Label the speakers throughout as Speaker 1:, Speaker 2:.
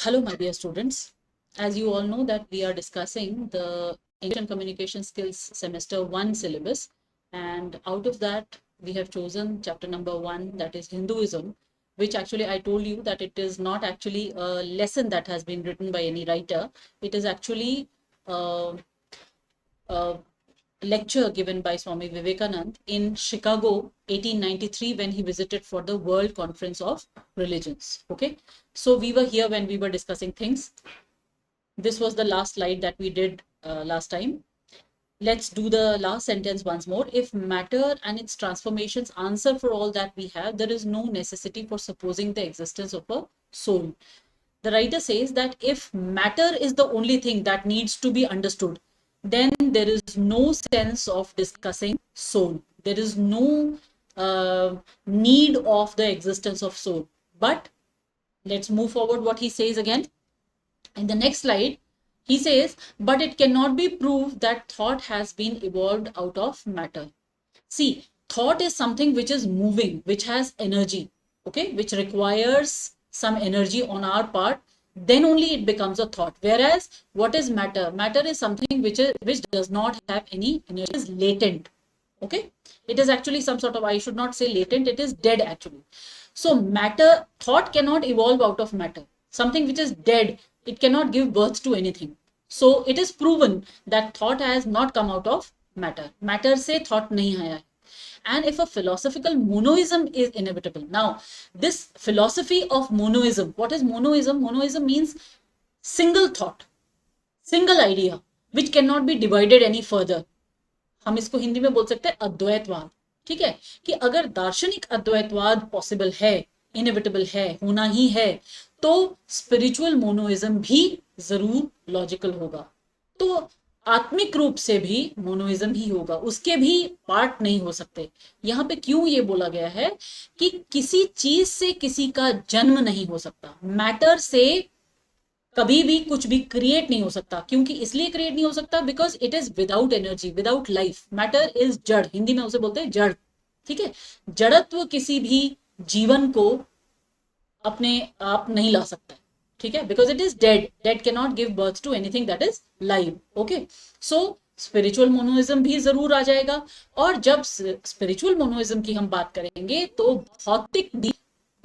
Speaker 1: Hello, my dear students. As you all know that we are discussing the English and Communication Skills Semester 1 syllabus, and out of that we have chosen chapter number 1, that is Hinduism, which actually I told you that it is not actually a lesson that has been written by any writer. It is actually a, a lecture given by Swami Vivekanand in Chicago 1893 when he visited for the World Conference of Religions. Okay, so we were here when we were discussing things. This was the last slide that we did last time. Let's do the last sentence once more. If matter and its transformations answer for all that we have, there is no necessity for supposing the existence of a soul. The writer says that if matter is the only thing that needs to be understood, then there is no sense of discussing soul. There is no need of the existence of soul. But let's move forward what he says again. In the next slide, he says, but it cannot be proved that thought has been evolved out of matter. See, thought is something which is moving, which has energy, okay, which requires some energy on our part. Then only it becomes a thought. Whereas what is matter? Matter is something which does not have any energy. It is latent. Okay, it is actually some sort of, I should not say latent, it is dead actually. So matter, thought cannot evolve out of matter. Something which is dead, it cannot give birth to anything. So it is proven that thought has not come out of matter. Matter से thought नहीं आया है. And if a philosophical monoism is inevitable. Now, this philosophy of monoism, what is monoism? Monoism means single thought, single idea, which cannot be divided any further. हम इसको हिंदी में बोल सकते हैं अद्वैतवाद. ठीक है, कि अगर दार्शनिक अद्वैतवाद पॉसिबल है, इनएविटेबल है, होना ही है, तो स्पिरिचुअल मोनोइज्म भी जरूर लॉजिकल होगा. तो आत्मिक रूप से भी मोनोइज्म ही होगा, उसके भी पार्ट नहीं हो सकते. यहाँ पे क्यों ये बोला गया है कि किसी चीज से किसी का जन्म नहीं हो सकता. मैटर से कभी भी कुछ भी क्रिएट नहीं हो सकता. क्योंकि इसलिए क्रिएट नहीं हो सकता because it is without energy, without life. Matter is जड़, हिंदी में उसे बोलते हैं जड़. ठीक है, जड़त्व किसी भी जीवन को अपने आप नहीं ला सकता. ठीक है, because it is dead. Dead can not give birth to anything that is live. Okay, so spiritual monism भी जरूर आ जाएगा. और जब स्पिरिचुअल मोनोइज्म की हम बात करेंगे तो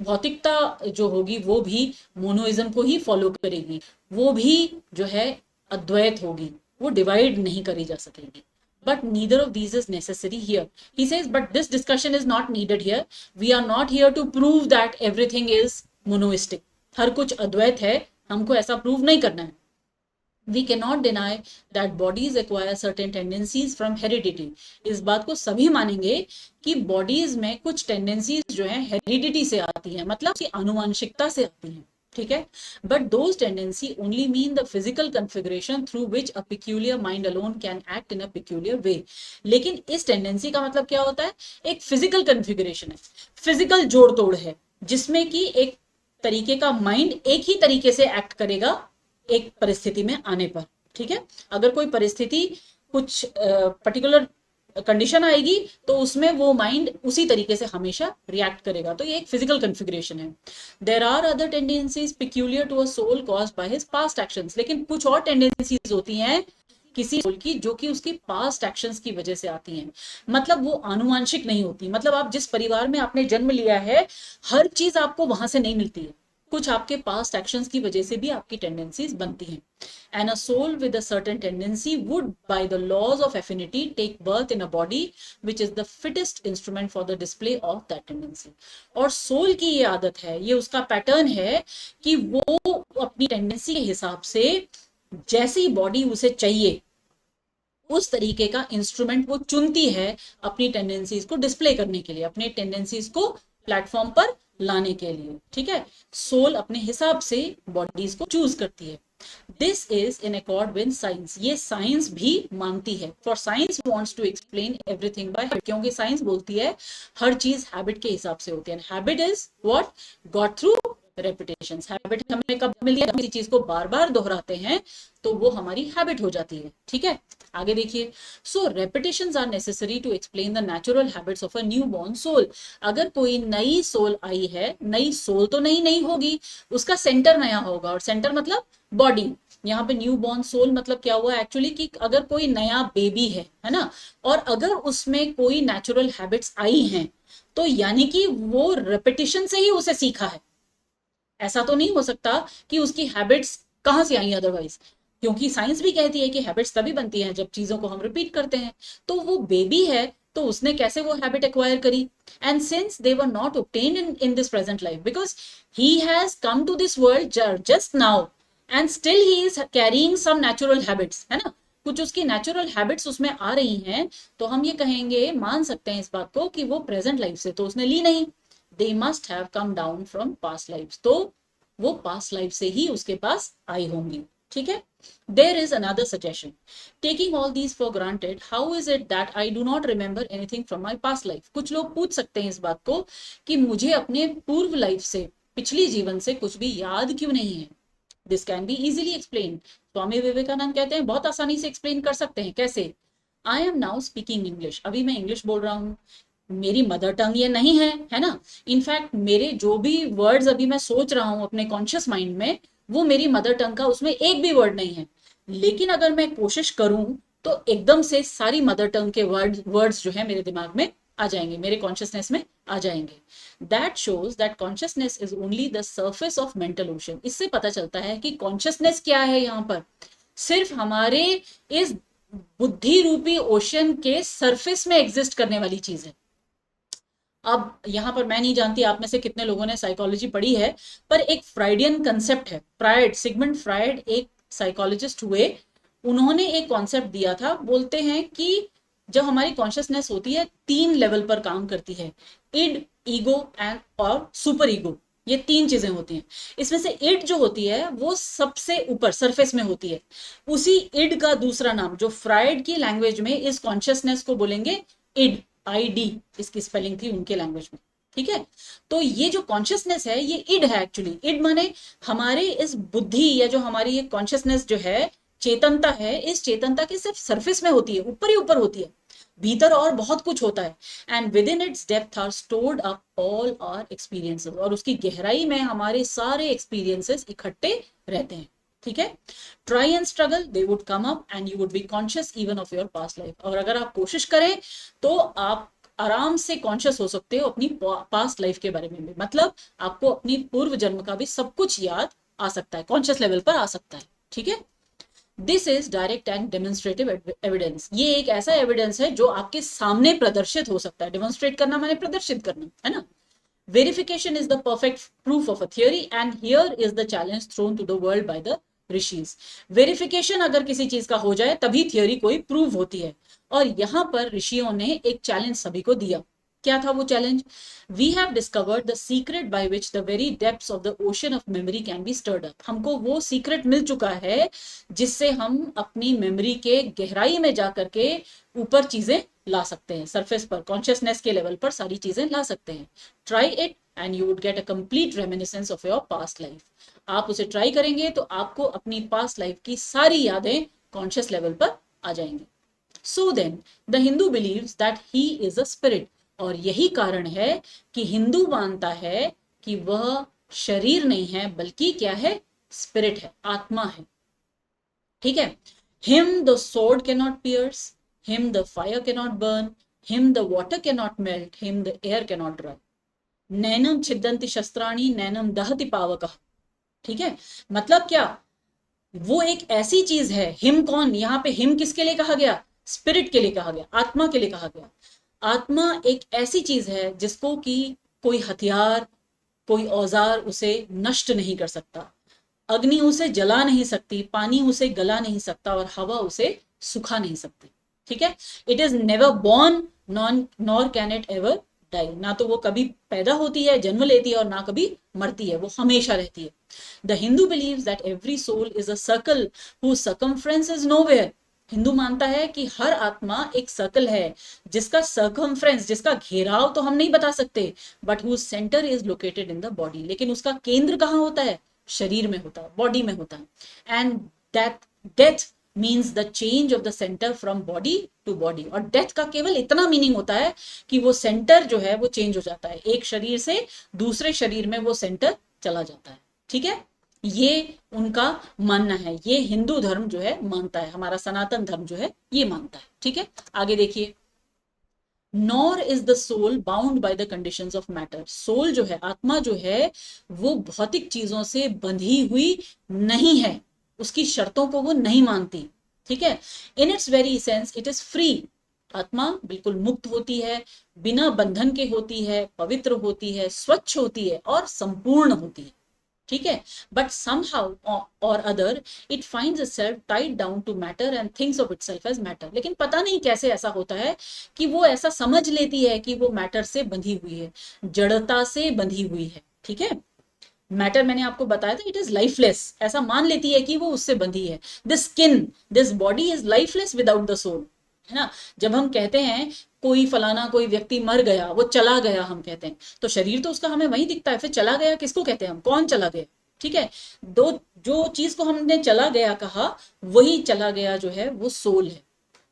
Speaker 1: भौतिकता जो होगी वो भी मोनोइज्म को ही फॉलो करेगी. वो भी जो है अद्वैत होगी, वो डिवाइड नहीं करी जा सकेगी. But neither of these is necessary here. He says, but this discussion is not needed here. We are not here to prove that everything is monoistic. हर कुछ अद्वैत है, हमको ऐसा प्रूव नहीं करना है. We cannot deny that bodies acquire certain tendencies from heredity. इस बात को सभी मानेंगे कि bodies में कुछ tendencies जो है heredity से आती है, मतलब कि आनुवंशिकता से आती है. ठीक है, but those tendencies only mean the physical configuration through which a peculiar mind alone can act in a peculiar way. लेकिन इस tendency का मतलब क्या होता है? एक physical configuration है, physical जोड़ तोड़ है, जिसमें कि एक तरीके का माइंड एक ही तरीके से एक्ट करेगा एक परिस्थिति में आने पर. ठीक है, अगर कोई परिस्थिति कुछ पर्टिकुलर कंडीशन आएगी तो उसमें वो माइंड उसी तरीके से हमेशा रिएक्ट करेगा. तो ये एक फिजिकल कॉन्फ़िगरेशन है. There are other tendencies peculiar to a soul caused by his past actions. लेकिन कुछ और टेंडेंसीज होती हैं किसी सोल की जो कि उसकी पास्ट एक्शंस की वजह से आती हैं. मतलब वो आनुवंशिक नहीं होती. मतलब आप जिस परिवार में आपने जन्म लिया है, हर चीज आपको वहां से नहीं मिलती है. कुछ आपके पास्ट एक्शंस की वजह से भी आपकी टेंडेंसीज बनती हैं. And a soul with a certain tendency would, by the laws of affinity, take birth in a body which is the fittest instrument for the display of that tendency. और soul की ये आदत है, ये उसका pattern है कि वो अपनी टेंडेंसी के हिसाब से जैसी बॉडी उसे चाहिए उस तरीके का इंस्ट्रूमेंट वो चुनती है अपनी टेंडेंसीज को डिस्प्ले करने के लिए, अपने टेंडेंसीज को प्लेटफॉर्म पर लाने के लिए. ठीक है, सोल अपने हिसाब से बॉडीज को चूज करती है. This is in accord with science. ये साइंस भी मानती है. For science wants to explain everything by habit. क्योंकि साइंस बोलती है हर चीज हैबिट के हिसाब से होती है. Habit is what? Got through repetition. Habit हमें कब मिलती है? किसी चीज को बार बार दोहराते हैं तो वो हमारी हैबिट हो जाती है। ठीक है, आगे देखिए। So repetitions are necessary to explain the natural habits of a newborn soul. अगर कोई नई सोल आई है, नई सोल तो नई नहीं होगी, उसका सेंटर नया होगा, और सेंटर मतलब बॉडी। यहाँ पे न्यू बॉर्न सोल मतलब क्या हुआ एक्चुअली, कि अगर कोई नया बेबी है ना, और अगर उसमें कोई नेचुरल हैबिट्स आई हैं, तो यानी कि वो रेपिटेशन से ही उसे सीखा है। ऐसा तो नहीं हो सकता कि उसकी हैबिट्स कहां से आई अदरवाइज, क्योंकि साइंस भी कहती है कि हैबिट्स तभी बनती हैं जब चीजों को हम रिपीट करते हैं। तो वो बेबी है, तो उसने कैसे वो हैबिट एक्वायर करी? And since they were not obtained in this present life, because he has come to this world just now and still he is carrying some natural habits, है ना, कुछ उसकी नेचुरल हैबिट्स उसमें आ रही हैं, तो हम ये कहेंगे, मान सकते हैं इस बात को, कि वो प्रेजेंट लाइफ से तो उसने ली नहीं, they must have come down from past life, तो वो पास्ट लाइफ से ही उसके पास आई होंगी। ठीक है, there is another suggestion, taking all these for granted, how is it that I do not remember anything from my past life. कुछ लोग पूछ सकते हैं इस बात को कि मुझे अपने पूर्व लाइफ से, पिछली जीवन से कुछ भी याद क्यों नहीं है। This can be easily explain. Swami Vivekananda कहते हैं बहुत आसानी से एक्सप्लेन कर सकते हैं। कैसे? I am now speaking English, अभी मैं इंग्लिश बोल रहा हूँ, मेरी मदर टंग ये नहीं है ना। इनफैक्ट मेरे जो भी वर्ड्स अभी मैं सोच रहा हूं अपने कॉन्शियस माइंड में, वो मेरी मदर टंग का उसमें एक भी वर्ड नहीं है। लेकिन अगर मैं कोशिश करूं तो एकदम से सारी मदर टंग के वर्ड्स जो है मेरे दिमाग में आ जाएंगे, मेरे कॉन्शियसनेस में आ जाएंगे। That shows that consciousness is only the surface of mental ocean. इससे पता चलता है कि कॉन्शियसनेस क्या है, यहाँ पर सिर्फ हमारे इस बुद्धि रूपी ओशन के सरफेस में एग्जिस्ट करने वाली चीज है। अब यहां पर मैं नहीं जानती आप में से कितने लोगों ने साइकोलॉजी पढ़ी है, पर एक फ्राइडियन कंसेप्ट है, फ्राइड, सिगमंड फ्राइड एक साइकोलॉजिस्ट हुए, उन्होंने एक कॉन्सेप्ट दिया था। बोलते हैं कि जब हमारी कॉन्शियसनेस होती है, 3 लेवल पर काम करती है, इड, ईगो एंड और सुपर ईगो। ये 3 चीजें होती हैं। इसमें से इड जो होती है वो सबसे ऊपर सरफेस में होती है। उसी इड का दूसरा नाम, जो फ्राइड की लैंग्वेज में इस कॉन्शियसनेस को बोलेंगे इड, ID इसकी स्पेलिंग थी उनके लैंग्वेज में। ठीक है, तो ये जो कॉन्शियसनेस है ये इड है एक्चुअली। इड माने हमारे इस बुद्धि या जो हमारी ये कॉन्शियसनेस जो है, चेतनता है, इस चेतनता के सिर्फ सरफेस में होती है, ऊपर ही ऊपर होती है, भीतर और बहुत कुछ होता है। And within its depth are stored up all our experiences, और उसकी गहराई में हमारे सारे एक्सपीरियंसेस इकट्ठे रहते हैं। ठीक है, try and struggle, they would come up and you would be conscious even of your past life. और अगर आप कोशिश करें तो आप आराम से कॉन्शियस हो सकते हो अपनी पास्ट लाइफ के बारे में भी, मतलब आपको अपनी पूर्व जन्म का भी सब कुछ याद आ सकता है, कॉन्शियस लेवल पर आ सकता है। ठीक है, this is direct and demonstrative evidence. ये एक ऐसा एविडेंस है जो आपके सामने प्रदर्शित हो सकता है। डेमोन्स्ट्रेट करना माने प्रदर्शित करना, है ना। Verification is the perfect proof of a theory and here is the challenge thrown to the world by the rishis. Verification अगर किसी चीज का हो जाए तभी थियोरी कोई प्रूव होती है, और यहां पर ऋषियों ने एक चैलेंज सभी को दिया। क्या था वो challenge? We have discovered the secret by which the very depths of the ocean of memory can be stirred up. हमको वो सीक्रेट मिल चुका है जिससे हम अपनी मेमोरी के गहराई में जाकर के ऊपर चीजें ला सकते हैं, सरफेस पर, कॉन्शियसनेस के लेवल पर सारी चीजें ला सकते हैं। Try it and you would get a complete reminiscence of your past life. आप उसे ट्राई करेंगे तो आपको अपनी पास्ट लाइफ की सारी यादें कॉन्शियस लेवल पर आ जाएंगी। So then the Hindu believes that he is a spirit, और यही कारण है कि हिंदू मानता है कि वह शरीर नहीं है बल्कि क्या है? स्पिरिट है, आत्मा है। ठीक है, him the sword can not pierce, him the fire can not burn, him the water can not melt, him the air can not dry, नैनम छिदंती शस्त्राणी नैनम दहति पावकः। ठीक है, मतलब क्या? वो एक ऐसी चीज है। हिम कौन? यहाँ पे हिम किसके लिए कहा गया? स्पिरिट के लिए कहा गया, आत्मा के लिए कहा गया। आत्मा एक ऐसी चीज है जिसको कि कोई हथियार, कोई औजार उसे नष्ट नहीं कर सकता, अग्नि उसे जला नहीं सकती, पानी उसे गला नहीं सकता, और हवा उसे सुखा नहीं सकती। ठीक है, it is never born nor can it ever die. ना तो वो कभी पैदा होती है, जन्म लेती है, और ना कभी मरती है, वो हमेशा रहती है। The Hindu believes that every soul is a circle whose circumference is nowhere, Hindu मानता है कि हर आत्मा एक सर्कल है जिसका सर्कमफ्रेंस, जिसका घेराव तो हम नहीं बता सकते, but whose centre is located in the body, लेकिन उसका केंद्र कहाँ होता है? शरीर में होता है, बॉडी में होता है। And that death means the change of the centre from body to body. और डेथ का केवल इतना मीनिंग होता है कि वो सेंटर जो है वो चेंज हो जाता है, एक शरीर से दूसरे शरीर में वो सेंटर चला जाता है। ठीक है, ये उनका मानना है, ये हिंदू धर्म जो है मानता है, हमारा सनातन धर्म जो है ये मानता है। ठीक है, आगे देखिए, nor is the soul bound by the conditions of matter. Soul जो है, आत्मा जो है, वो भौतिक चीजों से बंधी हुई नहीं है, उसकी शर्तों को वो नहीं मानती। ठीक है, in its very sense it is free. आत्मा बिल्कुल मुक्त होती है, बिना बंधन के होती है, पवित्र होती है, स्वच्छ होती है और संपूर्ण होती है। ठीक है, बट somehow और other it finds itself tied down to matter and thinks of itself as matter। लेकिन पता नहीं कैसे ऐसा होता है कि वो ऐसा समझ लेती है कि वो मैटर से बंधी हुई है, जड़ता से बंधी हुई है। ठीक है, मैटर मैंने आपको बताया था, इट इज लाइफलेस, ऐसा मान लेती है कि वो उससे बंधी है। This skin, this body is lifeless without the soul, है ना। जब हम कहते हैं कोई फलाना कोई व्यक्ति मर गया, वो चला गया, हम कहते हैं, तो शरीर तो उसका हमें वही दिखता है, फिर चला गया किसको कहते हैं हम, कौन चला गया? ठीक है, दो, जो चीज को हमने चला गया कहा, वही चला गया जो है वो सोल है।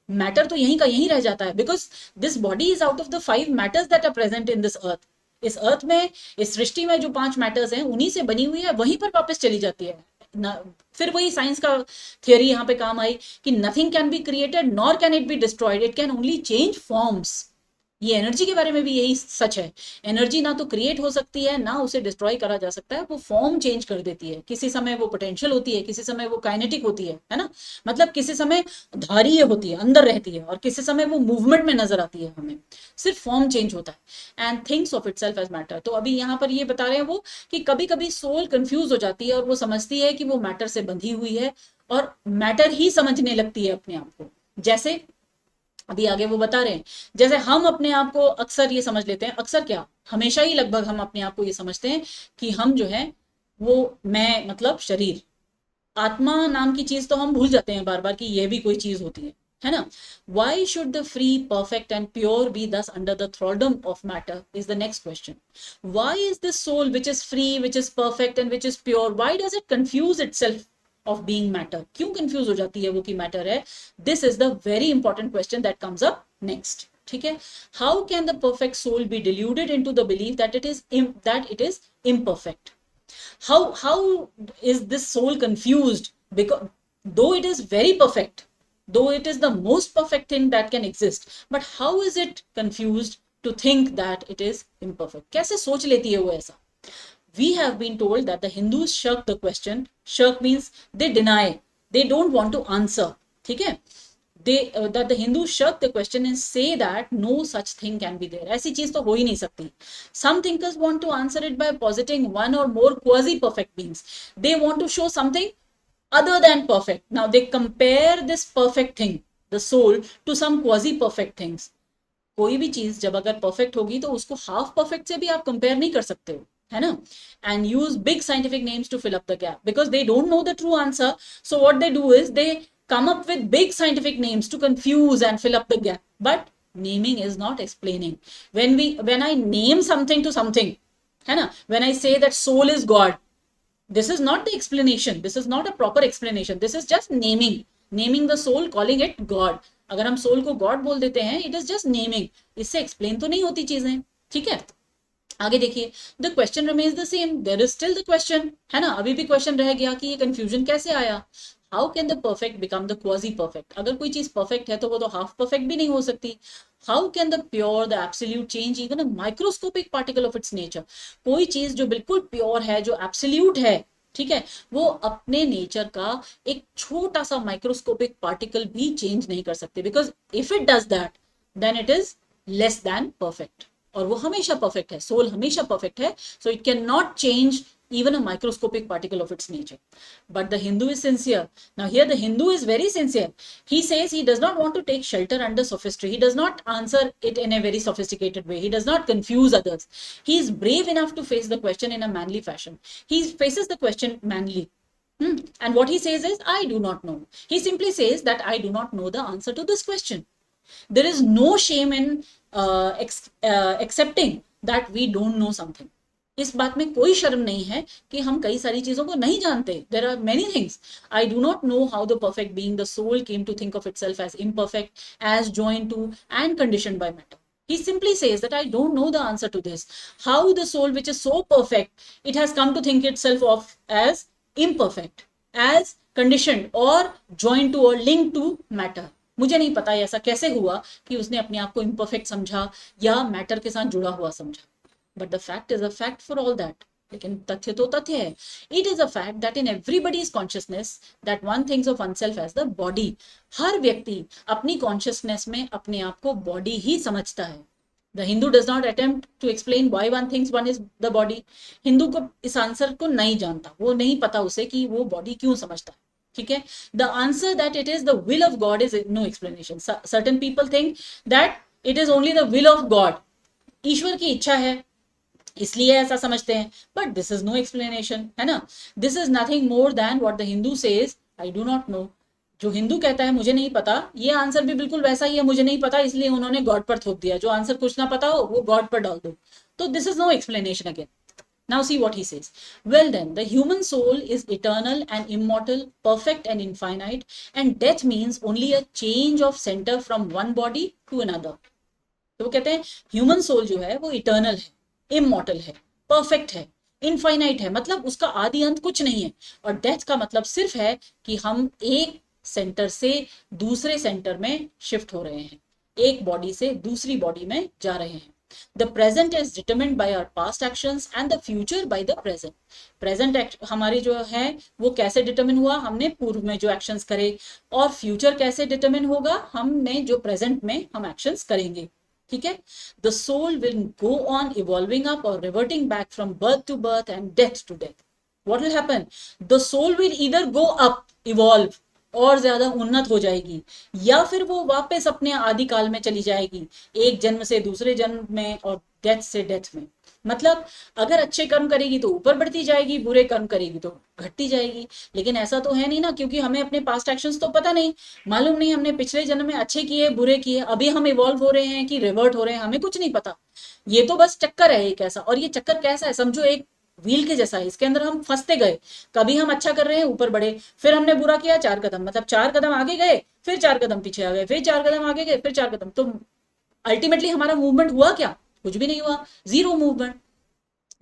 Speaker 1: मैटर तो यहीं का यहीं रह जाता है, because this body is out of the 5 matters that are present in this earth. इस अर्थ में, इस सृष्टि में जो 5 मैटर्स हैं, उन्हीं से बनी हुई है, वहीं पर वापस चली जाती है ना। फिर वही साइंस का थियोरी यहाँ पे काम आई कि nothing can be created nor can it be destroyed, it can only change forms. ये एनर्जी के बारे में भी यही सच है। एनर्जी ना तो क्रिएट हो सकती है, ना उसे डिस्ट्रॉय करा जा सकता है, वो फॉर्म चेंज कर देती है। किसी समय वो पोटेंशियल होती है, किसी समय वो काइनेटिक होती है ना, मतलब किसी समय धारीय होती है, अंदर रहती है, और किसी समय वो मूवमेंट में नजर आती है हमें, सिर्फ फॉर्म चेंज होता है। And thinks of itself as matter. तो अभी यहाँ पर ये बता रहे हैं वो कि कभी कभी सोल कंफ्यूज हो जाती है और वो समझती है कि वो मैटर से बंधी हुई है और मैटर ही समझने लगती है अपने आप को। जैसे अभी आगे वो बता रहे हैं, जैसे हम अपने आप को अक्सर ये समझ लेते हैं, अक्सर क्या, हमेशा ही लगभग हम अपने आप को ये समझते हैं कि हम जो है वो, मैं मतलब शरीर, आत्मा नाम की चीज तो हम भूल जाते हैं बार बार कि ये भी कोई चीज होती है ना। Why should the free perfect and pure be thus under the thraldom of matter is the next question. Why is this soul which is free, which is perfect and which is pure, why does it confuse itself of being matter? क्यों confuse हो जाती है वो कि matter है? This is the very important question that comes up next. ठीक है, how can the perfect soul be diluted into the belief that it is imperfect? How is this soul confused? Because though it is very perfect, though it is the most perfect thing that can exist, but how is it confused to think that it is imperfect? कैसे सोच लेती है वो ऐसा? We have been told that the Hindus shirk the question. Shirk means they deny, they don't want to answer. ठीक है, that the Hindus shirk the question and say that no such thing can be there. ऐसी चीज तो हो ही नहीं सकती. Some thinkers want to answer it by positing one or more quasi-perfect beings. They want to show something other than perfect. Now they compare this perfect thing, the soul, to some quasi-perfect things. कोई भी चीज जब अगर perfect होगी तो उसको half perfect से भी आप कंपेयर नहीं कर सकते हो, है ना। And use big scientific names to fill up the gap because they don't know the true answer. So what they do is they come up with big scientific names to confuse and fill up the gap, but naming is not explaining. When I name something to something, है ना, when I say that soul is God, this is not the explanation, this is not a proper explanation, this is just naming the soul, calling it God. अगर हम soul को God बोल देते हैं, it is just naming, इससे explain तो नहीं होती चीजें. ठीक है, आगे देखिए, the question remains the same, there is still the question, है ना, अभी भी क्वेश्चन रह गया कि ये कंफ्यूजन कैसे आया. How can the perfect become the quasi perfect? अगर कोई चीज परफेक्ट है तो वो तो हाफ परफेक्ट भी नहीं हो सकती. How can the pure, the absolute change even a microscopic particle of its nature? कोई चीज जो बिल्कुल प्योर है, जो एब्सोल्यूट है, ठीक है, वो अपने नेचर का एक छोटा सा माइक्रोस्कोपिक पार्टिकल भी चेंज नहीं कर सकते, because if it does that then it is less than perfect. और वो हमेशा परफेक्ट है, सोल हमेशा परफेक्ट है, so it can not change even a microscopic particle of its nature. But the Hindu is sincere. Now here the Hindu is very sincere. He says he does not want to take shelter under sophistry. He does not answer it in a very sophisticated way. He does not confuse others. He is brave enough to face the question in a manly fashion. He faces the question manly. And what he says is, I do not know. He simply says that I do not know the answer to this question. There is no shame in accepting that we don't know something. इस बात में कोई शर्म नहीं है कि हम कई सारी चीजों को नहीं जानते. There are many things. I do not know how the perfect being the soul came to think of itself as imperfect, as joined to and conditioned by matter. He simply says that I don't know the answer to this. How the soul, which is so perfect, it has come to think itself of as imperfect, as conditioned or joined to or linked to matter. मुझे नहीं पता ऐसा कैसे हुआ कि उसने अपने आप को imperfect समझा या मैटर के साथ जुड़ा हुआ समझा. But the fact is a fact for all that. लेकिन तथ्य तो तथ्य है. It is a fact that in everybody's consciousness that one thinks of oneself as the body. हर व्यक्ति अपनी कॉन्शियसनेस में अपने आप को बॉडी ही समझता है. The Hindu does not attempt to explain why one thinks one is the body. Hindu को इस आंसर को नहीं जानता, वो नहीं पता उसे कि वो बॉडी क्यों समझता है. ठीक है. The answer that it is the will of God is no explanation. Certain people think that it is only the will of God. ईश्वर की इच्छा है इसलिए ऐसा समझते हैं. But this is no explanation, है ना. This is nothing more than what the Hindu says, I do not know. जो हिंदू कहता है मुझे नहीं पता, ये आंसर भी बिल्कुल वैसा ही है, मुझे नहीं पता, इसलिए उन्होंने गॉड पर थोप दिया. जो आंसर कुछ ना पता हो वो गॉड पर डाल दो. तो this is no explanation again. Now see what he says. Well then, the human soul is eternal and immortal, perfect and infinite, and death means only a change of center from one body to another. तो वो कहते हैं human soul जो है वो eternal है, immortal है, perfect है, इनफाइनाइट है, मतलब उसका आदि अंत कुछ नहीं है. और डेथ का मतलब सिर्फ है कि हम एक सेंटर से दूसरे सेंटर में शिफ्ट हो रहे हैं, एक बॉडी से दूसरी बॉडी में जा रहे हैं. The present is determined by our past actions and the future by the present. Present हमारे जो है वो कैसे डिटरमिन हुआ, हमने पूर्व में जो एक्शंस करे. और फ्यूचर कैसे डिटरमिन होगा, हमने जो प्रेजेंट में हम एक्शंस करेंगे. ठीक है. The soul will go on evolving up or reverting back from birth to birth and death to death. What will happen, the soul will either go up, evolve, और ज्यादा उन्नत हो जाएगी, या फिर वो वापस अपने आदि काल में चली जाएगी, एक जन्म से दूसरे जन्म में और डेथ से डेथ में. मतलब अगर अच्छे कर्म करेगी तो ऊपर बढ़ती जाएगी, बुरे कर्म करेगी तो घटती जाएगी. लेकिन ऐसा तो है नहीं ना, क्योंकि हमें अपने पास्ट एक्शंस तो पता नहीं, मालूम नहीं हमने पिछले जन्म में अच्छे किए बुरे किए, अभी हम इवॉल्व हो रहे हैं कि रिवर्ट हो रहे हैं, हमें कुछ नहीं पता. ये तो बस चक्कर है एक ऐसा. और ये चक्कर कैसा है, समझो एक व्हील के जैसा है, इसके अंदर हम फंसते गए. कभी हम अच्छा कर रहे हैं ऊपर बढ़े, फिर हमने बुरा किया 4 कदम, मतलब 4 कदम आगे गए, फिर 4 कदम पीछे आ गए, फिर 4 कदम आगे गए, फिर 4 कदम. तो अल्टीमेटली हमारा मूवमेंट हुआ क्या, कुछ भी नहीं हुआ, zero movement.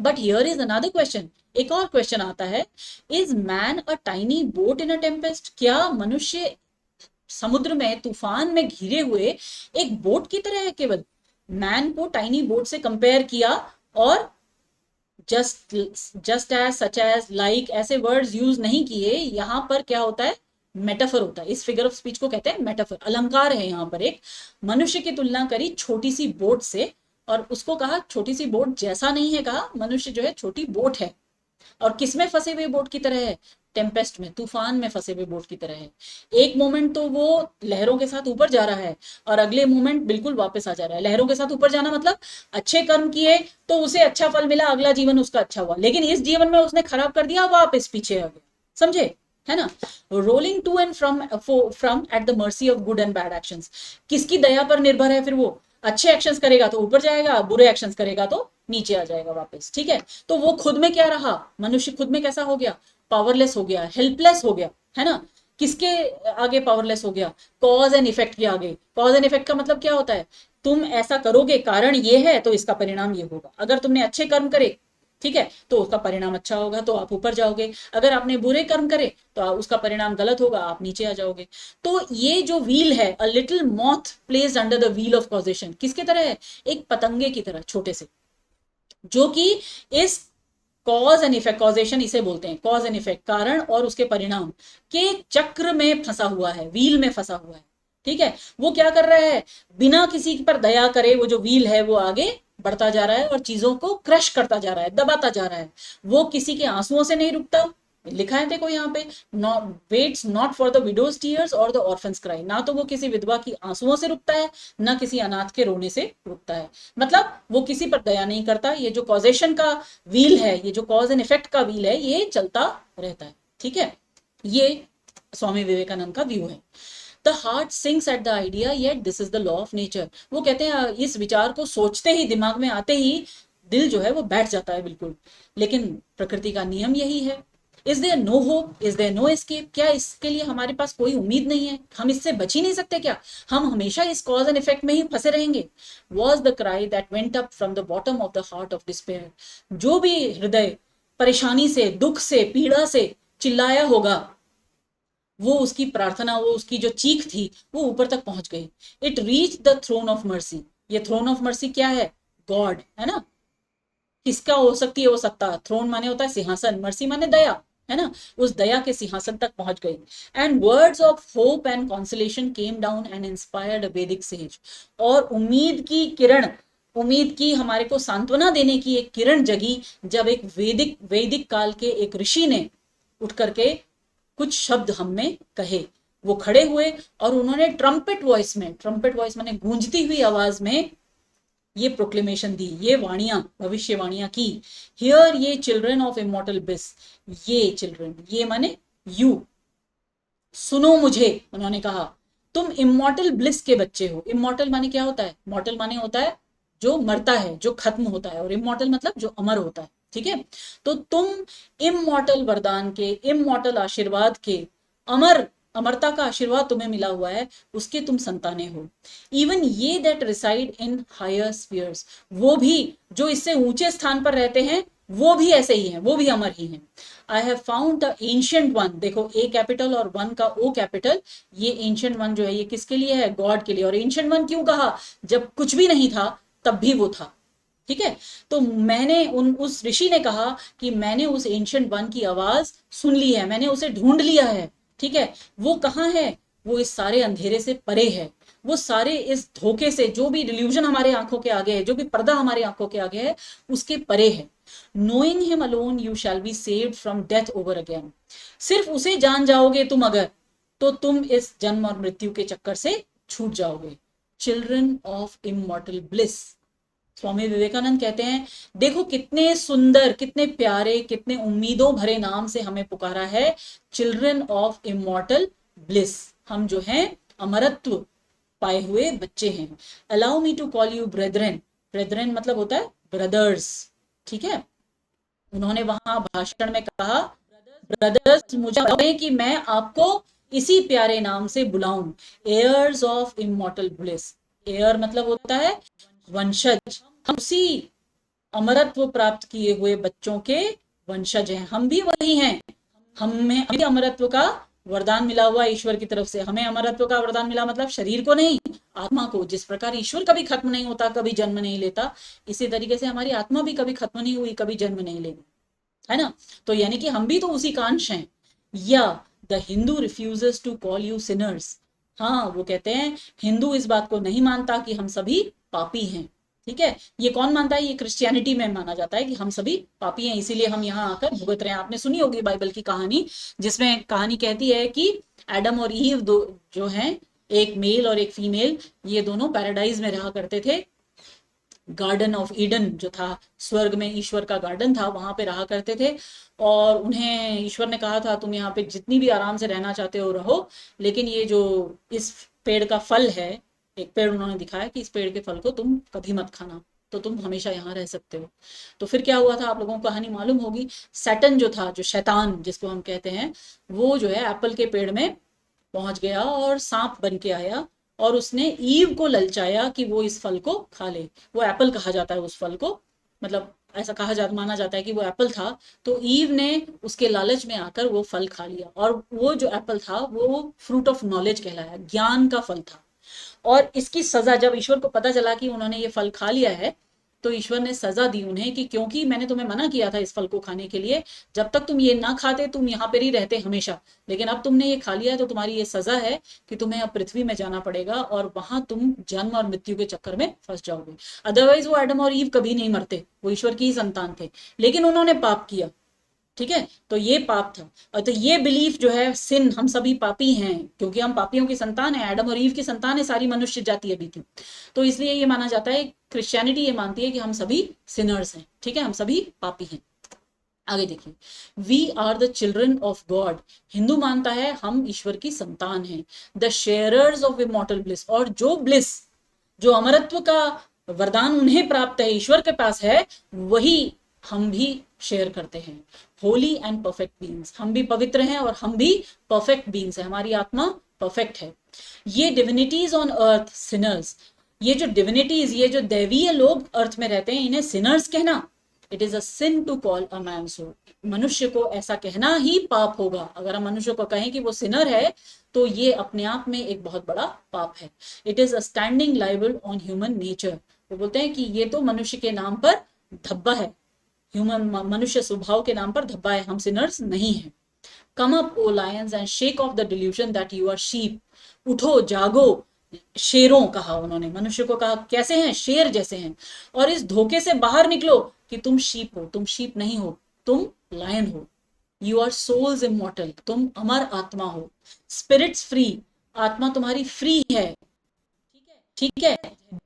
Speaker 1: But here is another question. एक और क्वेश्चन आता है, is man a tiny boat in a Tempest. क्या मनुष्य समुद्र में तूफान में घिरे हुए एक बोट की तरह है केवल. मैन को टाइनी बोट से कंपेयर किया और just as, such as, like ऐसे वर्ड्स यूज नहीं किए. यहां पर क्या होता है, मेटाफर होता है. इस फिगर ऑफ स्पीच को कहते हैं मेटाफर, अलंकार है. यहां पर एक मनुष्य की तुलना करी छोटी सी बोट से, और उसको कहा छोटी सी बोट जैसा नहीं है, कहा मनुष्य जो है छोटी बोट है. और किसमें फंसे हुए बोट की तरह है, टेम्पेस्ट में, तूफान में फंसे हुए बोट की तरह है. एक मोमेंट तो वो लहरों के साथ ऊपर जा रहा है और अगले मोमेंट बिल्कुल वापस आ जा रहा है. लहरों के साथ ऊपर जाना मतलब अच्छे कर्म किए तो उसे अच्छा फल मिला, अगला जीवन उसका अच्छा हुआ, लेकिन इस जीवन में उसने खराब कर दिया, वापस पीछे आ गया. समझे, है ना. Rolling to and from at the mercy of good and bad actions. किसकी दया पर निर्भर है फिर वो, अच्छे एक्शंस करेगा तो ऊपर जाएगा, बुरे एक्शंस करेगा तो नीचे आ जाएगा वापस. ठीक है. तो वो खुद में क्या रहा, मनुष्य खुद में कैसा हो गया, पावरलेस हो गया, हेल्पलेस हो गया, है ना. किसके आगे पावरलेस हो गया, कॉज एंड इफेक्ट के आगे. कॉज एंड इफेक्ट का मतलब क्या होता है, तुम ऐसा करोगे, कारण ये है तो इसका परिणाम ये होगा. अगर तुमने अच्छे कर्म करे, ठीक है, तो उसका परिणाम अच्छा होगा तो आप ऊपर जाओगे. अगर आपने बुरे कर्म करे तो उसका परिणाम गलत होगा, आप नीचे आ जाओगे. तो ये जो व्हील है, a little moth placed under the wheel of causation, किसके तरह है, एक पतंगे की तरह छोटे से, जो कि इस कॉज एंड इफेक्ट, कॉजेशन इसे बोलते हैं, कॉज एंड इफेक्ट, कारण और उसके परिणाम के चक्र में फंसा हुआ है, व्हील में फंसा हुआ है. ठीक है. वो क्या कर रहा है, बिना किसी पर दया करे वो जो व्हील है वो आगे बढ़ता जा रहा है और चीजों को क्रश करता जा रहा है, दबाता जा रहा है. वो किसी के आंसुओं से नहीं रुकता. लिखा है देखो यहाँ पे, waits not for the widow's tears और द ऑर्फन्स क्राई. ना तो वो किसी विधवा की आंसुओं से रुकता है, ना किसी अनाथ के रोने से रुकता है. मतलब वो किसी पर दया नहीं करता. ये जो कॉजेशन का व्हील है, ये जो कॉज एंड इफेक्ट का व्हील है, ये चलता रहता है. ठीक है. ये स्वामी विवेकानंद का व्यू है। The heart sinks at the idea yet this is the law of nature. वो कहते हैं इस विचार को सोचते ही, दिमाग में आते ही दिल जो है वो बैठ जाता है बिल्कुल, लेकिन प्रकृति का नियम यही है। Is there no hope, is there no escape, क्या इसके लिए हमारे पास कोई उम्मीद नहीं है, हम इससे बच ही नहीं सकते क्या, हम हमेशा इस कॉज एंड इफेक्ट में ही फंसे रहेंगे। Was the cry that went up from the bottom of the heart of despair. जो भी हृदय परेशानी से, दुख से, पीड़ा से चिल्लाया होगा, वो उसकी प्रार्थना, वो उसकी जो चीख थी, वो ऊपर तक पहुंच गई। It reach the throne of mercy. ये थ्रोन ऑफ मर्सी क्या है? गॉड है ना। किसका हो सकती है वो सत्ता? थ्रोन माने होता है सिंहासन, मर्सी माने दया, है ना। उस दया के सिंहासन तक पहुंच गई। And words of hope and consolation came down and inspired अ वैदिक सेज। और उम्मीद की किरण, उम्मीद की, हमारे को सांत्वना देने की एक किरण जगी जब एक वैदिक वैदिक काल के एक ऋषि ने उठ करके कुछ शब्द हमने कहे। वो खड़े हुए और उन्होंने ट्रम्पेट वॉइस में, ट्रम्पेट वॉइस माने गूंजती हुई आवाज में, ये प्रोक्लेमेशन दी, ये वाणियां, भविष्यवाणियां की। हियर ये चिल्ड्रन ऑफ इमॉर्टल ब्लिस, ये चिल्ड्रन, ये माने यू, सुनो मुझे। उन्होंने कहा तुम इमॉर्टल ब्लिस के बच्चे हो। इमॉर्टल माने क्या होता है? मॉर्टल माने होता है जो मरता है, जो खत्म होता है, और इमॉर्टल मतलब जो अमर होता है, ठीक है। तो तुम इमॉर्टल वरदान के, इमॉर्टल आशीर्वाद के, अमर, अमरता का आशीर्वाद तुम्हें मिला हुआ है, उसके तुम संताने हो। Even ye that reside in higher spheres, वो भी जो इससे ऊंचे स्थान पर रहते हैं, वो भी ऐसे ही हैं, वो भी अमर ही हैं। I have found the ancient one, देखो ए कैपिटल और वन का ओ कैपिटल, ये एंशियंट वन जो है ये किसके लिए है? गॉड के लिए। और एंशियंट वन क्यों कहा? जब कुछ भी नहीं था तब भी वो था, ठीक है। तो मैंने उस ऋषि ने कहा कि मैंने उस एंशियंट वन की आवाज सुन ली है, मैंने उसे ढूंढ लिया है, ठीक है। वो कहाँ है? वो इस सारे अंधेरे से परे है, वो सारे इस धोखे से, जो भी डिल्यूजन हमारे आंखों के आगे है, जो भी पर्दा हमारे आंखों के आगे है, उसके परे है। Knowing him alone you shall be saved from death over again. सिर्फ उसे जान जाओगे तुम अगर, तो तुम इस जन्म और मृत्यु के चक्कर से छूट जाओगे। Children of immortal bliss. Swami Vivekananda कहते हैं देखो कितने सुंदर, कितने प्यारे, कितने उम्मीदों भरे नाम से हमें पुकारा है, चिल्ड्रन ऑफ इमॉर्टल ब्लिस। हम जो हैं अमरत्व पाए हुए बच्चे हैं। Allow me to call you brethren. Brethren मतलब होता है ब्रदर्स, ठीक है। उन्होंने वहां भाषण में कहा, ब्रदर्स मुझे कि मैं आपको इसी प्यारे नाम से बुलाऊं, heirs of immortal bliss. Heir मतलब होता है वंशज, हम उसी अमरत्व प्राप्त किए हुए बच्चों के वंशज हैं, हम भी वही हैं। हमें भी अमरत्व का वरदान मिला हुआ ईश्वर की तरफ से। हमें अमरत्व का वरदान मिला मतलब शरीर को नहीं, आत्मा को। जिस प्रकार ईश्वर कभी खत्म नहीं होता, कभी जन्म नहीं लेता, इसी तरीके से हमारी आत्मा भी कभी खत्म नहीं हुई, कभी जन्म नहीं लेगी, है ना। तो यानी कि हम भी तो उसी का अंश हैं। या the Hindu refuses to call you sinners. हाँ, वो कहते हैं हिंदू इस बात को नहीं मानता कि हम सभी पापी हैं, ठीक है। ये कौन मानता है? ये क्रिश्चियनिटी में माना जाता है कि हम सभी पापी हैं, इसीलिए हम यहाँ आकर भुगत रहे हैं। आपने सुनी होगी बाइबल की कहानी, जिसमें कहानी कहती है कि एडम और ईव दो जो हैं, एक मेल और एक फीमेल, ये दोनों पैराडाइज में रहा करते थे। गार्डन ऑफ ईडन जो था, स्वर्ग में ईश्वर का गार्डन था, वहां पे रहा करते थे। और उन्हें ईश्वर ने कहा था तुम यहाँ पे जितनी भी आराम से रहना चाहते हो रहो, लेकिन ये जो इस पेड़ का फल है, एक पेड़ उन्होंने दिखाया कि इस पेड़ के फल को तुम कभी मत खाना, तो तुम हमेशा यहाँ रह सकते हो। तो फिर क्या हुआ था, आप लोगों को कहानी मालूम होगी। सैटन जो था, जो शैतान जिसको हम कहते हैं, वो जो है एप्पल के पेड़ में पहुंच गया और सांप बन के आया, और उसने ईव को ललचाया कि वो इस फल को खा ले। वो एप्पल कहा जाता है उस फल को, मतलब ऐसा कहा जाता, माना जाता है कि वो एप्पल था। तो ईव ने उसके लालच में आकर वो फल खा लिया, और वो जो एप्पल था वो फ्रूट ऑफ नॉलेज कहलाया, ज्ञान का फल था। और इसकी सजा जब ईश्वर को पता चला कि उन्होंने ये फल खा लिया है, तो ईश्वर ने सजा दी उन्हें कि क्योंकि मैंने तुम्हें मना किया था इस फल को खाने के लिए, जब तक तुम ये ना खाते तुम यहाँ पर ही रहते हमेशा, लेकिन अब तुमने ये खा लिया है तो तुम्हारी ये सजा है कि तुम्हें अब पृथ्वी में जाना पड़ेगा, और वहां तुम जन्म और मृत्यु के चक्कर में फंस जाओगे। अदरवाइज वो एडम और ईव कभी नहीं मरते, वो ईश्वर की ही संतान थे, लेकिन उन्होंने पाप किया, ठीक है। तो ये पाप था। और तो ये बिलीफ जो है, सिन, हम सभी पापी हैं क्योंकि हम पापियों की संतान है, एडम और ईव की संतान है सारी मनुष्य जाति अभी की। तो इसलिए ये माना जाता है, क्रिश्चियनिटी ये मानती है कि हम सभी सिनर्स हैं, ठीक है, हम सभी पापी हैं। आगे देखिए, we are the children of God, Hindu मानता है हम ईश्वर की संतान हैं, the sharers of immortal bliss, और जो ब्लिस, जो अमरत्व का वरदान उन्हें प्राप्त है, ईश्वर के पास है, वही हम भी शेयर करते हैं। होली एंड परफेक्ट बीइंग्स, हम भी पवित्र हैं और हम भी परफेक्ट बीइंग्स हैं, हमारी आत्मा परफेक्ट है। ये डिविनिटीज ऑन अर्थ सिनर्स, ये जो डिविनिटीज, ये जो दैवीय लोग अर्थ में रहते हैं, इन्हें सिनर्स कहना, it is a sin to call a man so, मनुष्य को ऐसा कहना ही पाप होगा। अगर हम मनुष्य को कहें कि वो सिनर है, तो ये अपने आप में एक बहुत बड़ा पाप है। It is a standing liable on human nature, वो बोलते हैं कि ये तो मनुष्य के नाम पर धब्बा है, ह्यूमन मनुष्य स्वभाव के नाम पर धब्बा है, हम सिनर्स नहीं है। Come up O lions and shake off the delusion that you are sheep, उठो जागो शेरों, कहा उन्होंने, मनुष्य को कहा कैसे हैं, शेर जैसे हैं, और इस धोखे से बाहर निकलो कि तुम शीप हो, तुम शीप नहीं हो, तुम लायन हो। यू आर सोल्स इमॉर्टल, तुम अमर आत्मा हो। स्पिरिट्स फ्री, आत्मा तुम्हारी फ्री है, ठीक है।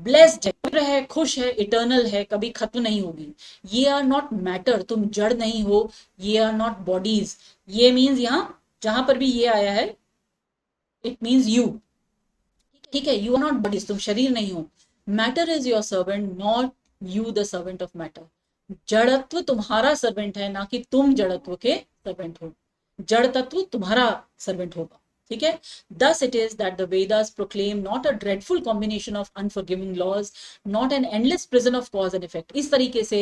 Speaker 1: ब्लेस्ड है, पवित्र है, खुश है, इटर्नल है, कभी खत्म नहीं होगी। ये आर नॉट मैटर, तुम जड़ नहीं हो। ये आर नॉट बॉडीज, ये मीन्स यहां जहां पर भी ये आया है, इट मीन्स यू, ठीक है। यू आर नॉट बॉडीज, तुम शरीर नहीं हो। Matter is your servant, not you the servant of matter, जड़त्व तुम्हारा सर्वेंट है, ना कि तुम जड़त्व के सर्वेंट हो। जड़ तत्व तुम्हारा सर्वेंट होगा, ठीक है। Thus it is that the Vedas proclaim not a dreadful combination of unforgiving laws, not an endless prison of cause and effect। इस तरीके से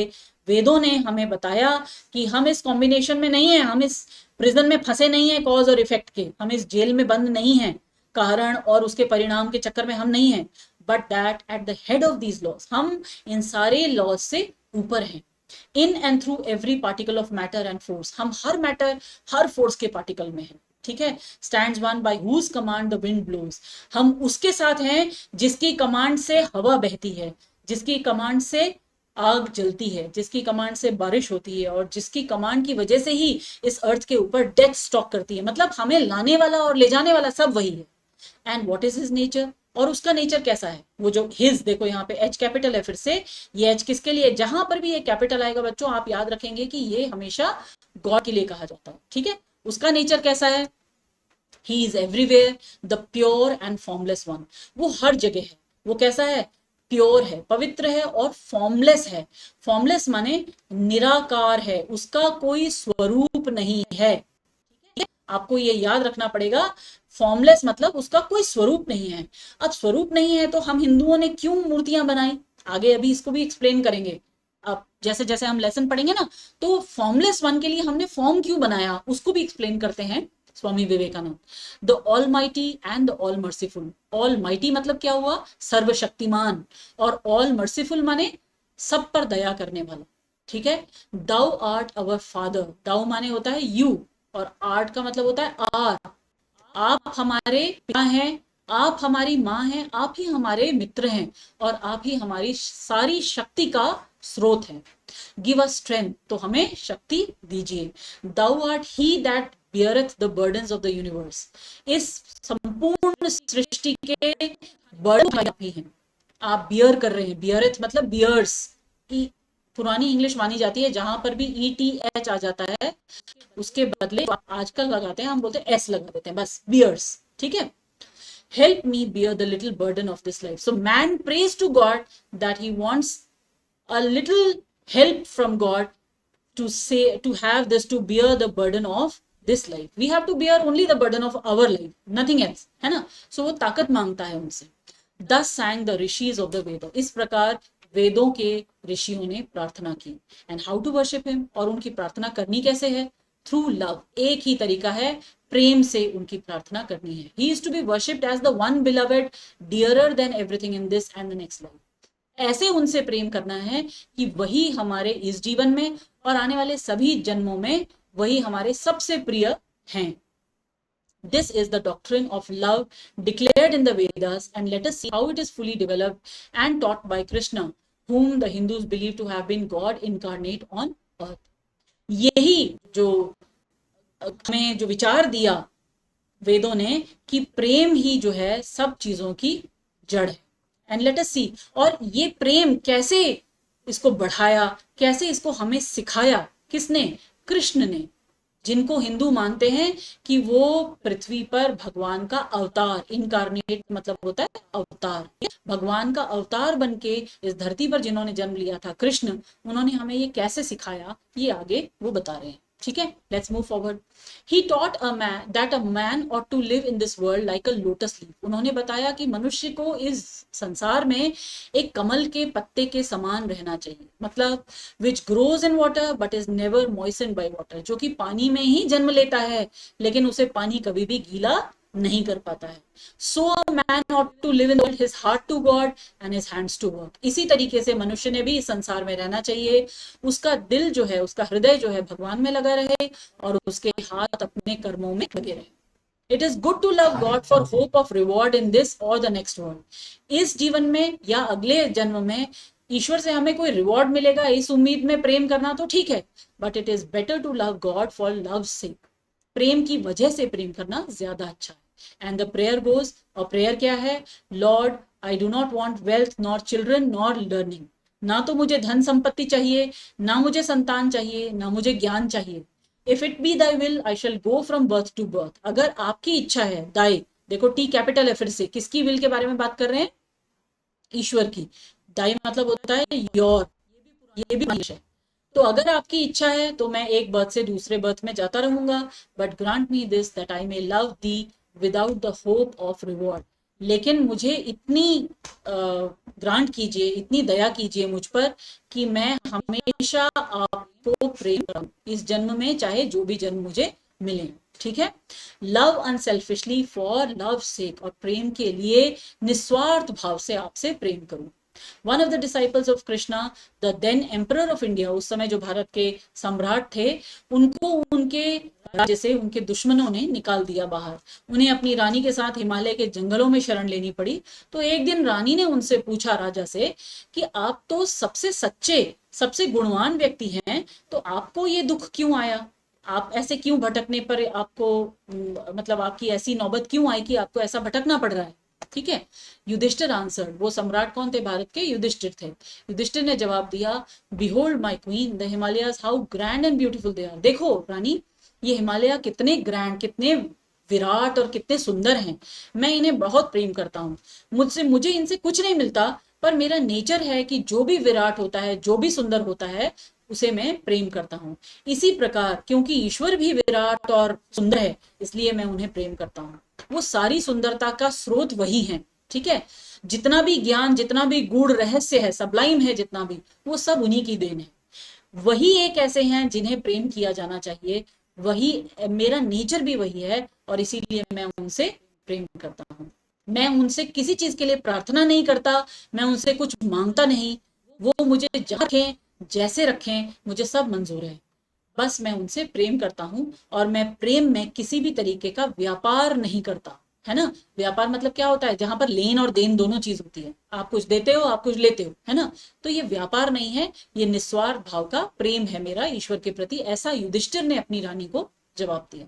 Speaker 1: वेदों ने हमें बताया कि हम इस कॉम्बिनेशन में नहीं है, हम इस प्रिजन में फंसे नहीं है कॉज और इफेक्ट के, हम इस जेल में बंद नहीं है, कारण और उसके परिणाम के चक्कर में हम नहीं है, but that at the head of these laws, हम इन सारे लॉज से ऊपर हैं। In and through every particle of matter and force, हम हर मैटर हर फोर्स के पार्टिकल में हैं, ठीक है। Stands one by whose command the wind blows, हम उसके साथ हैं जिसकी कमांड से हवा बहती है, जिसकी कमांड से आग जलती है, जिसकी कमांड से बारिश होती है, और जिसकी कमांड की वजह से ही इस अर्थ के ऊपर डेथ स्टॉक करती है। मतलब हमें लाने वाला और ले जाने वाला सब वही है। And what is his nature, और उसका नेचर कैसा है, वो जो हिज, देखो यहाँ पे एच कैपिटल है, फिर से ये एच किसके लिए, जहां पर भी ये कैपिटल आएगा बच्चों आप याद रखेंगे कि ये हमेशा गॉड के लिए कहा जाता है, ठीक है। उसका नेचर कैसा है, he is everywhere the pure and formless one, वो हर जगह है। वो कैसा है, प्योर है, पवित्र है और फॉर्मलेस है। फॉर्मलेस माने निराकार है, उसका कोई स्वरूप नहीं है, आपको ये याद रखना पड़ेगा। फॉर्मलेस मतलब उसका कोई स्वरूप नहीं है। अब स्वरूप नहीं है तो हम हिंदुओं ने क्यों मूर्तियां बनाई, आगे अभी इसको भी एक्सप्लेन करेंगे। अब जैसे जैसे हम लेसन पढ़ेंगे ना, तो फॉर्मलेस वन के लिए हमने फॉर्म क्यों बनाया उसको भी एक्सप्लेन करते हैं Swami Vivekananda. The almighty and the all merciful, almighty मतलब क्या हुआ, सर्वशक्तिमान, और ऑल मर्सीफुल माने सब पर दया करने वाला, ठीक है। दाउ आर्ट अवर फादर, दाउ माने होता है यू, और आर्ट का मतलब होता है आर, आप हमारे पिता हैं, आप हमारी माँ हैं, आप ही हमारे मित्र हैं, और आप ही हमारी सारी शक्ति का स्रोत है। गिव अस स्ट्रेंथ, तो हमें शक्ति दीजिए। Thou art he that bearest the burdens of the universe, इस संपूर्ण सृष्टि के बर्डन आप ही हैं, आप बियर कर रहे हैं। बियरथ मतलब बियर्स, पुरानी इंग्लिश मानी जाती है, जहां पर भी ई टी एच आ जाता है उसके बदले आजकल लगाते हैं, हम बोलते हैं एस लगा देते हैं बस, बियर्स, ठीक है। Help me bear the little burden of this life, so man prays to God that he wants a little help from God to say, to have this, to bear the burden of this life. We have to bear only the burden of our life, nothing else, है ना। सो वो ताकत मांगता है उनसे। Thus sang the rishis of the Veda, इस प्रकार वेदों के ऋषियों ने प्रार्थना की। And how to worship him, और उनकी प्रार्थना करनी कैसे है, थ्रू लव, एक ही तरीका है, प्रेम से उनकी प्रार्थना करनी है। He is to be worshipped as the one beloved, dearer than everything in this and the next life. ऐसे उनसे प्रेम करना है कि वही हमारे इस जीवन में और आने वाले सभी जन्मों में वही हमारे सबसे प्रिय हैं। This is the doctrine of love declared in the Vedas, and let us see how it is fully developed and taught by Krishna, whom the Hindus believe to have been God incarnate on earth। यही जो हमें जो विचार दिया वेदों ने कि प्रेम ही जो है सब चीजों की जड़ है। एंड लेट अस सी, और ये प्रेम कैसे इसको बढ़ाया, कैसे इसको हमें सिखाया, किसने, कृष्ण ने, जिनको हिंदू मानते हैं कि वो पृथ्वी पर भगवान का अवतार, इनकारनेट मतलब होता है अवतार, भगवान का अवतार बनके इस धरती पर जिन्होंने जन्म लिया था कृष्ण, उन्होंने हमें ये कैसे सिखाया ये आगे वो बता रहे हैं। ठीक है, let's move forward. He taught a man that a man ought to live in this world like a lotus leaf. उन्होंने बताया कि मनुष्य को इस संसार में एक कमल के पत्ते के समान रहना चाहिए, मतलब which grows in water but is never moistened by water, जो कि पानी में ही जन्म लेता है लेकिन उसे पानी कभी भी गीला नहीं कर पाता है। So a man ought to live in his heart to God and his hands to work. इसी तरीके से मनुष्य ने भी इस संसार में रहना चाहिए, उसका दिल जो है, उसका हृदय जो है भगवान में लगा रहे और उसके हाथ अपने कर्मों में लगे रहे। It is good to love God for hope of reward in this or the next world. इस जीवन में या अगले जन्म में ईश्वर से हमें कोई रिवॉर्ड मिलेगा इस उम्मीद में प्रेम करना तो ठीक है, but it is better to love God for love sake. प्रेम की वजह से प्रेम करना ज्यादा अच्छा है। एंड द प्रेयर गोज, और प्रेयर क्या है? Lord I do not want wealth nor children nor learning. ना तो मुझे धन संपत्ति चाहिए, ना मुझे संतान चाहिए, ना मुझे ज्ञान चाहिए। If it be thy will I shall go from birth to birth. अगर आपकी इच्छा है, दाई देखो टी कैपिटल है, फिर से किसकी विल के बारे में बात कर रहे हैं? ईश्वर की। दाई मतलब होता है योर, ये भी है। तो अगर आपकी इच्छा है तो मैं एक बर्थ से दूसरे बर्थ में जाता रहूंगा, but grant me this that I may love the without the hope of reward. लेकिन मुझे इतनी ग्रांट कीजिए, इतनी दया कीजिए मुझ पर कि मैं हमेशा आपको प्रेम करूं इस जन्म में, चाहे जो भी जन्म मुझे मिले। ठीक है, लव अनसेल्फिशली फॉर लव सेक, और प्रेम के लिए निस्वार्थ भाव से आपसे प्रेम करूं। One of the disciples of Krishna, the then emperor of India, उस समय जो भारत के सम्राट थे, उनको उनके राज्य से उनके दुश्मनों ने निकाल दिया बाहर। उन्हें अपनी रानी के साथ हिमालय के जंगलों में शरण लेनी पड़ी। तो एक दिन रानी ने उनसे पूछा, राजा से, कि आप तो सबसे सच्चे, सबसे गुणवान व्यक्ति हैं, तो आपको ये दुख क्यों आया? आप ऐसे क्यों भटकने पर आपको मतलब आपकी ऐसी नौबत क्यों आई कि आपको ऐसा भटकना पड़ रहा है? ठीक है, युधिष्ठिर आंसर, वो सम्राट कौन थे? भारत के युधिष्ठिर थे। युधिष्ठिर ने जवाब दिया, behold my queen, the Himalayas how grand and beautiful they are. देखो रानी, ये हिमालय कितने ग्रैंड, कितने विराट और कितने सुंदर हैं। मैं इन्हें बहुत प्रेम करता हूँ। मुझे इनसे कुछ नहीं मिलता, पर मेरा नेचर है कि जो भी विराट होता है, जो भी सुंदर होता है, उसे मैं प्रेम करता हूँ। इसी प्रकार क्योंकि ईश्वर भी विराट और सुंदर है, इसलिए मैं उन्हें प्रेम करता हूँ। वो सारी सुंदरता का स्रोत वही है। ठीक है, जितना भी ज्ञान, जितना भी गूढ़ रहस्य है, सबलाइम है जितना भी, वो सब उन्हीं की देन है। वही एक ऐसे हैं जिन्हें प्रेम किया जाना चाहिए। वही मेरा नेचर भी वही है, और इसीलिए मैं उनसे प्रेम करता हूँ। मैं उनसे किसी चीज के लिए प्रार्थना नहीं करता, मैं उनसे कुछ मांगता नहीं। वो मुझे जहाँ रखें, जैसे रखें, मुझे सब मंजूर है। बस मैं उनसे प्रेम करता हूँ, और मैं प्रेम में किसी भी तरीके का व्यापार नहीं करता। है ना, व्यापार मतलब क्या होता है? जहां पर लेन और देन दोनों चीज होती है, आप कुछ देते हो, आप कुछ लेते हो, है ना। तो ये व्यापार नहीं है, ये निस्वार्थ भाव का प्रेम है मेरा ईश्वर के प्रति। ऐसा युधिष्ठिर ने अपनी रानी को जवाब दिया।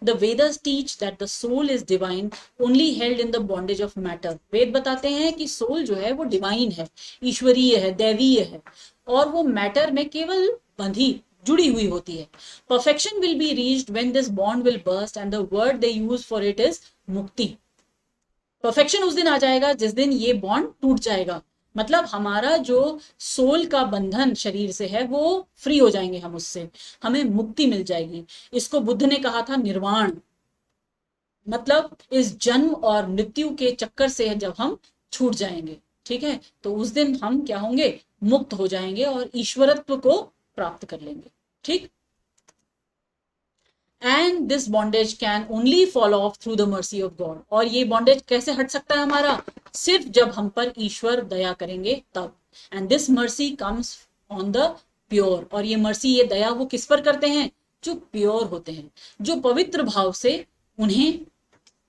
Speaker 1: The Vedas teach that the soul is divine, only held in the bondage of matter. वेद बताते हैं कि सोल जो है वो डिवाइन है, ईश्वरीय है, दैवीय है, और वो मैटर में केवल बंधी, जुड़ी हुई होती है। Perfection will be reached when this bond will burst, and the word they use for it is मुक्ति। परफेक्शन उस दिन आ जाएगा जिस दिन ये बॉन्ड टूट जाएगा, मतलब हमारा जो सोल का बंधन शरीर से है वो फ्री हो जाएंगे हम उससे, हमें मुक्ति मिल जाएगी। इसको बुद्ध ने कहा था निर्वाण, मतलब इस जन्म और मृत्यु के चक्कर से जब हम छूट जाएंगे। ठीक है, तो उस दिन हम क्या होंगे? मुक्त हो जाएंगे और ईश्वरत्व को प्राप्त कर लेंगे। ठीक, and this bondage can only fall of through the mercy of God. और ये बॉन्डेज कैसे हट सकता है हमारा? सिर्फ जब हम पर ईश्वर दया करेंगे तब। And this mercy comes on the pure. और ये मर्सी, ये दया वो किस पर करते हैं? जो प्योर होते हैं, जो पवित्र भाव से उन्हें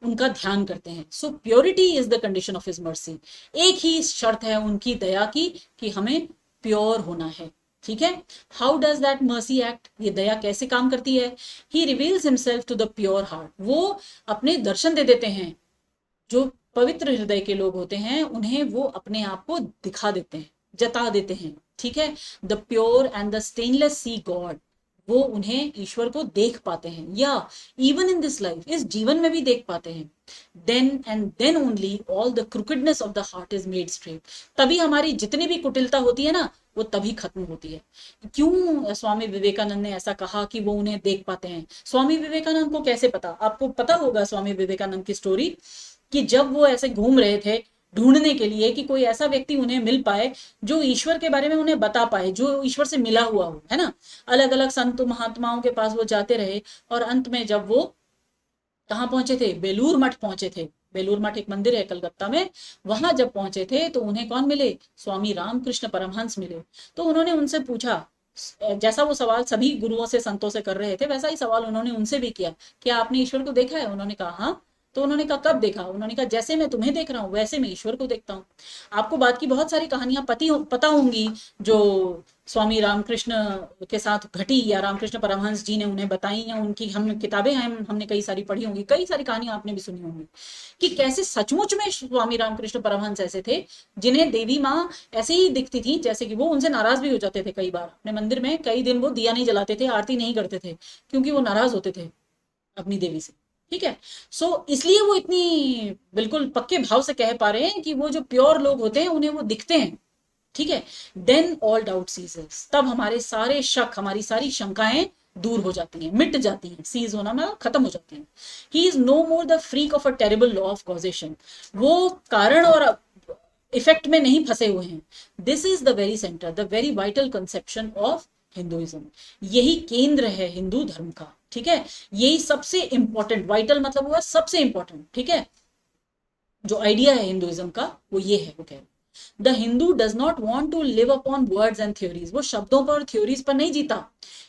Speaker 1: उनका ध्यान करते हैं। So purity is the condition of his mercy. एक ही शर्त है उनकी दया की, कि हमें प्योर होना है। ठीक है, how does that mercy act? ये दया कैसे काम करती है? He reveals himself to the pure heart. वो अपने दर्शन दे देते हैं, जो पवित्र हृदय के लोग होते हैं उन्हें वो अपने आप को दिखा देते हैं, जता देते हैं। ठीक है, the pure and the stainless see God, वो उन्हें ईश्वर को देख पाते हैं, या इवन इन दिस लाइफ, इस जीवन में भी देख पाते हैं। Then and then only all the crookedness of the heart is made straight. तभी हमारी जितनी भी कुटिलता होती है ना, वो तभी खत्म होती है। क्यों स्वामी विवेकानंद ने ऐसा कहा कि वो उन्हें देख पाते हैं? स्वामी विवेकानंद को कैसे पता? आपको पता होगा स्वामी विवेकानंद की स्टोरी, कि जब वो ऐसे घूम रहे थे ढूंढने के लिए कि कोई ऐसा व्यक्ति उन्हें मिल पाए जो ईश्वर के बारे में उन्हें बता पाए, जो ईश्वर से मिला हुआ हो, है ना। अलग अलग संत महात्माओं के पास वो जाते रहे, और अंत में जब वो कहाँ पहुंचे थे? बेलूर मठ पहुंचे थे। बेलूर मठ एक मंदिर है कलकत्ता में, वहां जब पहुंचे थे तो उन्हें कौन मिले? स्वामी रामकृष्ण परमहंस मिले। तो उन्होंने उनसे पूछा, जैसा वो सवाल सभी गुरुओं से संतों से कर रहे थे, वैसा ही सवाल उन्होंने उनसे भी किया, क्या आपने ईश्वर को देखा है? उन्होंने कहा हाँ। तो उन्होंने कहा कब देखा? उन्होंने कहा जैसे मैं तुम्हें देख रहा हूँ वैसे मैं ईश्वर को देखता हूँ। आपको बात की बहुत सारी कहानियां पता होंगी जो स्वामी रामकृष्ण के साथ घटी, या रामकृष्ण परमहंस जी ने उन्हें बताई, या उनकी हम किताबें हमने कई सारी पढ़ी होंगी, कई सारी कहानियां आपने भी सुनी होंगी, कि कैसे सचमुच में स्वामी रामकृष्ण परमहंस ऐसे थे जिन्हें देवी माँ ऐसे ही दिखती थी, जैसे कि वो उनसे नाराज भी हो जाते थे। कई बार अपने मंदिर में कई दिन वो दिया नहीं जलाते थे, आरती नहीं करते थे, क्योंकि वो नाराज होते थे अपनी देवी से। ठीक है। इसलिए वो इतनी बिल्कुल पक्के भाव से कह पा रहे हैं कि वो जो प्योर लोग होते हैं उन्हें वो दिखते हैं। ठीक है। देन ऑल डाउट सीजेस, तब हमारे सारे शक, हमारी सारी शंकाएं दूर हो जाती हैं, मिट जाती हैं। सीज होना मतलब खत्म हो जाती हैं। He is no more the freak of a terrible law of causation. वो कारण और इफेक्ट में नहीं फंसे हुए हैं। This is the very centre, the very vital conception of Hinduism. यही केंद्र है हिंदू धर्म का। ठीक है। यही सबसे इंपॉर्टेंट, वाइटल मतलब हुआ सबसे इंपॉर्टेंट। ठीक है। जो आइडिया है हिंदुइज्म का वो ये है। वो कह रहे the Hindu does not want to live upon words and theories. वो शब्दों पर और थ्योरीज पर नहीं जीता।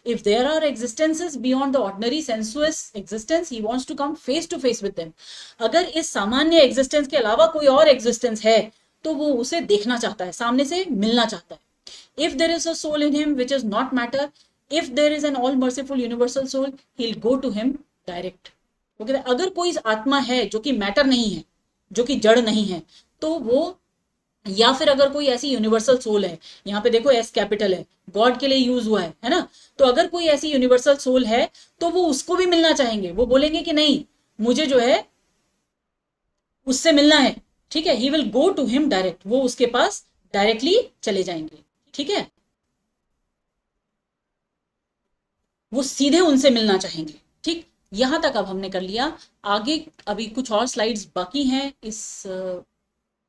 Speaker 1: If there are existences beyond the ordinary sensuous existence, he wants to come face to face with them. अगर इस सामान्य एग्जिस्टेंस के अलावा कोई और एग्जिस्टेंस है तो वो उसे देखना चाहता है, सामने से मिलना चाहता है। If there is a soul in him which is not matter, if there is an all merciful universal soul, he will go to him direct. वो कहते हैं अगर कोई आत्मा है जो कि मैटर नहीं है, जो कि जड़ नहीं है, तो वो, या फिर अगर कोई ऐसी यूनिवर्सल सोल है, यहाँ पे देखो एस कैपिटल है, गॉड के लिए यूज हुआ है ना। तो अगर कोई ऐसी यूनिवर्सल सोल है तो वो उसको भी मिलना चाहेंगे। वो बोलेंगे कि नहीं, मुझे जो है उससे मिलना है। ठीक है। He will go to him direct, वो उसके पास डायरेक्टली चले जाएंगे। ठीक है। वो सीधे उनसे मिलना चाहेंगे। ठीक। यहां तक अब हमने कर लिया। आगे अभी कुछ और स्लाइड्स बाकी हैं इस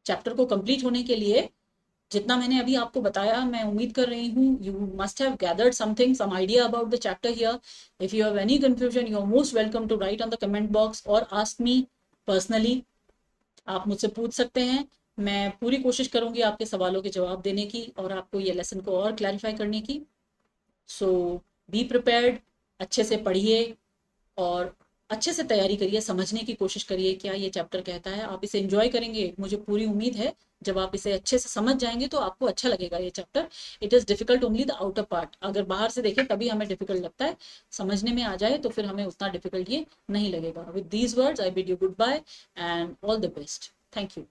Speaker 1: चैप्टर को कंप्लीट होने के लिए। जितना मैंने अभी आपको बताया, मैं उम्मीद कर रही हूँ you must have gathered something, some idea about the chapter here. If you have any confusion, you are most welcome to write on the comment box or ask me personally. आप मुझसे पूछ सकते हैं। मैं पूरी कोशिश करूंगी आपके सवालों के जवाब देने की और आपको ये लेसन को और क्लैरिफाई करने की। सो बी प्रिपेयर्ड, अच्छे से पढ़िए और अच्छे से तैयारी करिए, समझने की कोशिश करिए क्या ये चैप्टर कहता है। आप इसे एंजॉय करेंगे, मुझे पूरी उम्मीद है। जब आप इसे अच्छे से समझ जाएंगे तो आपको अच्छा लगेगा ये chapter. It is difficult only the outer part. अगर बाहर से देखें तभी हमें डिफिकल्ट लगता है, समझने में आ जाए तो फिर हमें उतना डिफिकल्ट ये नहीं लगेगा। With these words I bid you goodbye and all the best. Thank you.